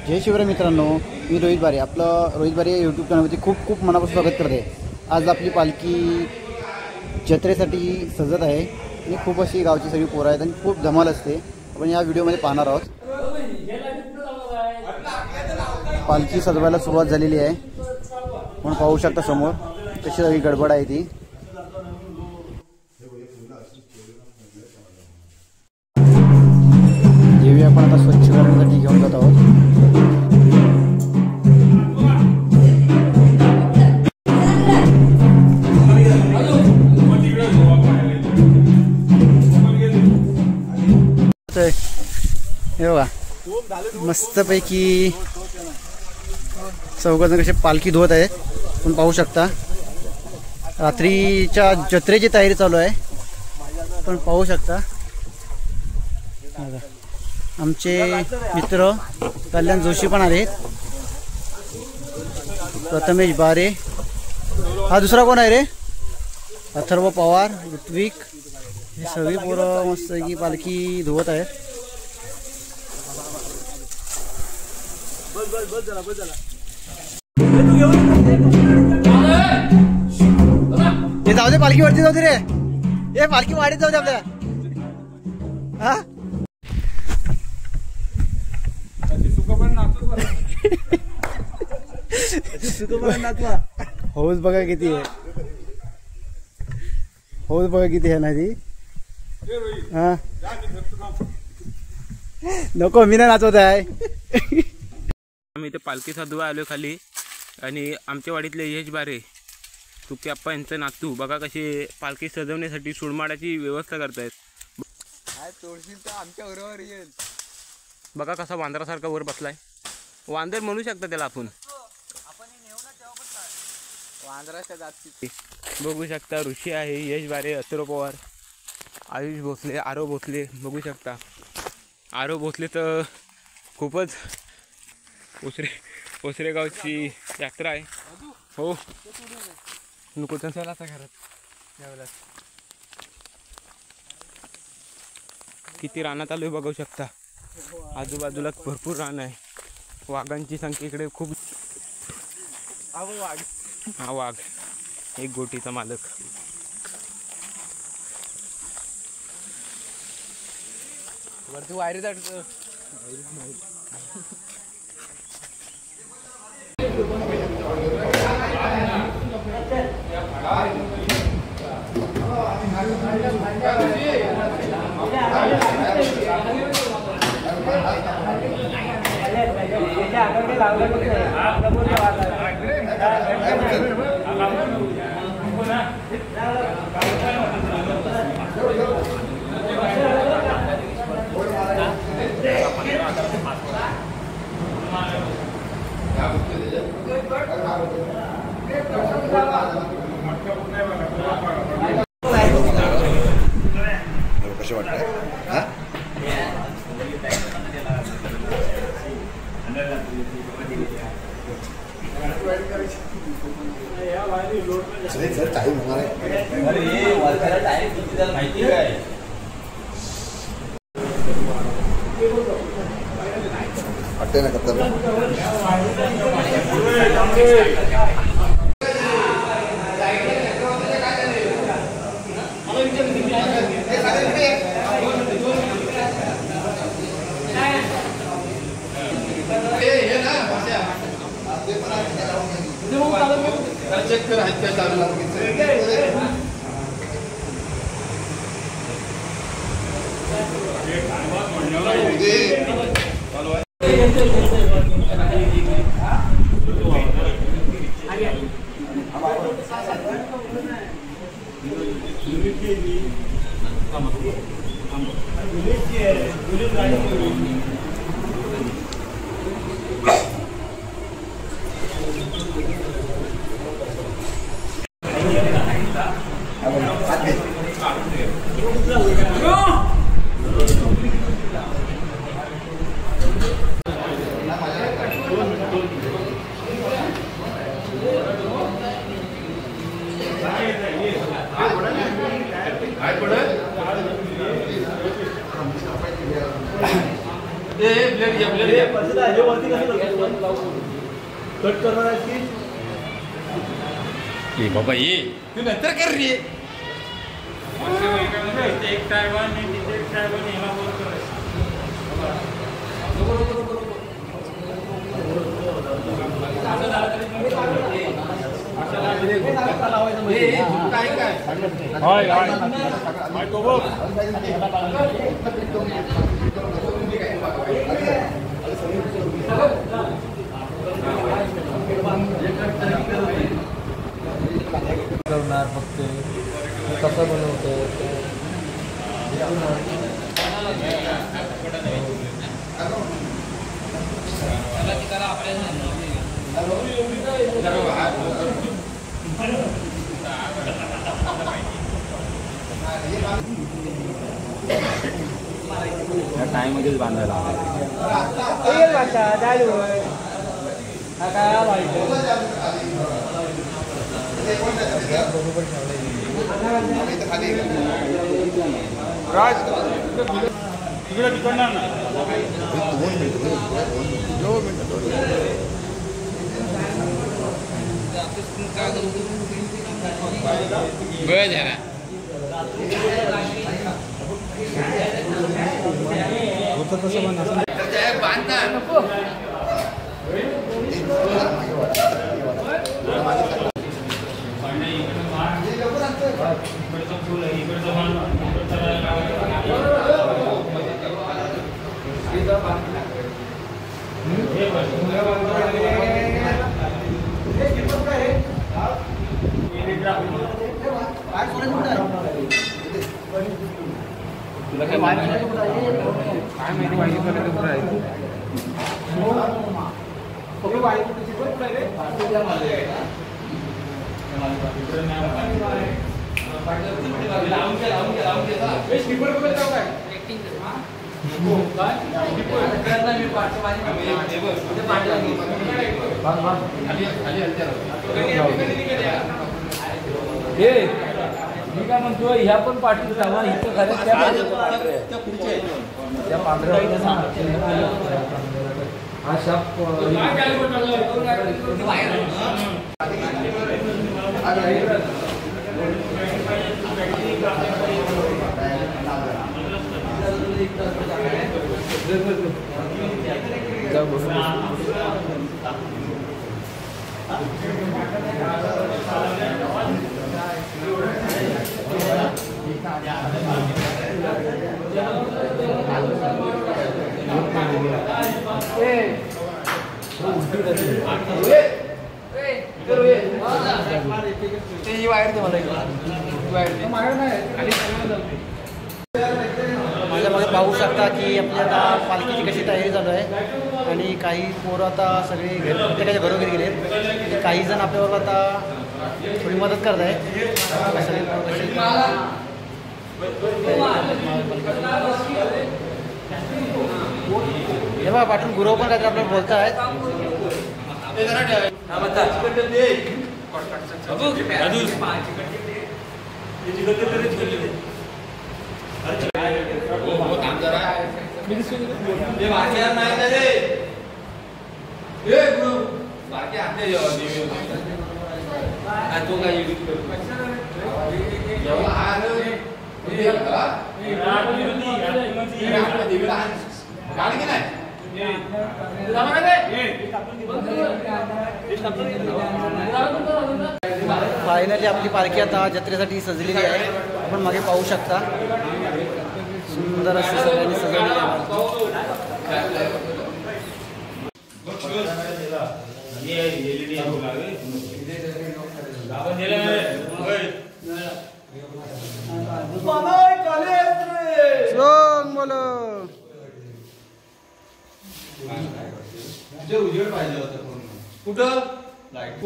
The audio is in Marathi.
जय शिवराय मित्रांनो, मी रोहित बारे, आपलं रोहित बारे यूट्यूब चॅनलवरती खूप खूप मनापासून स्वागत करते। आज आपली पालखी जत्रेसाठी सजत आहे आणि खूप अशी गावची सगळी पोरं आहेत आणि खूप धमाल असते। आपण या व्हिडिओमध्ये पाहणार आहोत। पालखी सजवायला सुरुवात झालेली आहे, आपण पाहू शकता समोर कशी सगळी गडबड आहे ती। देवी आपण आता स्वच्छ करण्यासाठी घेऊन जात आहोत। हे बघा मस्तपैकी चौघजण कसे पालखी धुवत आहेत, आपण पाहू शकता। रात्रीच्या जत्रेची तयारी चालू आहे, आपण पाहू शकता। आमचे मित्र कल्याण जोशी पण आले, प्रथमेश बारे, हा दुसरा कोण आहे रे, अथर्व पवार, ऋत्विक, हे सगळी पोरं मस्त की पालखी धुवत आहेत। हे जाऊ दे, पालखी वरती जाऊ दे रे, हे पालखी वाढीत जाऊ दे आपल्याला। हा हौस बघा किती आहे, हौस बघा किती आहे ना ती। हा नको, मी नाही नाचवत आहे। आम्ही इथे पालखी सजवा आलो खाली, आणि आमच्या वाडीतले यश बारे तुके आप्पा यांचं नातू बघा कशी पालखी सजवण्यासाठी सुरमाडाची व्यवस्था करतायत। तोडशील तर आमच्या बरोबर येईल। बघा कसा वांदरासारखा वर बसलाय, वांदर म्हणू शकता त्याला आपण। वांदराच्या जाती बघू शकता, ऋषी आहे, यश बारे, अथर्व पवार, आयुष भोसले, आरव भोसले, बघू शकता। आरव भोसले तर खूपच ओसरेगावची यात्रा आहे। हो नको चला आता घरात। किती रानात आलोय बघू शकता, आजूबाजूला भरपूर रान आहे, वाघांची संख्या इकडे खूप। हा वाघ एक गोटीचा मालक। वरती वायरी जात कसे वाटतंय? हा सर टाइम होणार आहे। अरे वारकऱ्याला टाइम किती झाला माहिती काय? वाटते ना करताना चेक कर आहेत काय चालू कट करणार आहे की बाबा ये तू नंतर कर रे. एक टायवान तिथे एक टायवान याला वर करायचं. बनवणार फक्त कसं बनवतो टाईममध्येच बांधायला राज तिकडे तिकडणार ना वेळ झाला. काय माहिती मी काय म्हणतो ह्या पण पाठी जावा इथं खरं त्या पांढऱ्या अशा माझ्या मागे पाहू शकता की आपली आता पालखीची कशी तयारी चालू आहे आणि काही पोरं आता सगळे प्रत्येकाच्या घरोघरी गेलेत. काही जण आपल्याबरोबर आता थोडी मदत करत आहेत. हे बघा पाठून गुरु पण काहीतरी आपल्याला बोलत आहेत. फायनली आपली पालखी आता जत्रेसाठी सजलेली आहे. आपण मागे पाहू शकता सुंदर अशी सगळ्यांनी सजवलेली आहे. उजेड पाहिजे होतं कुठं लाईट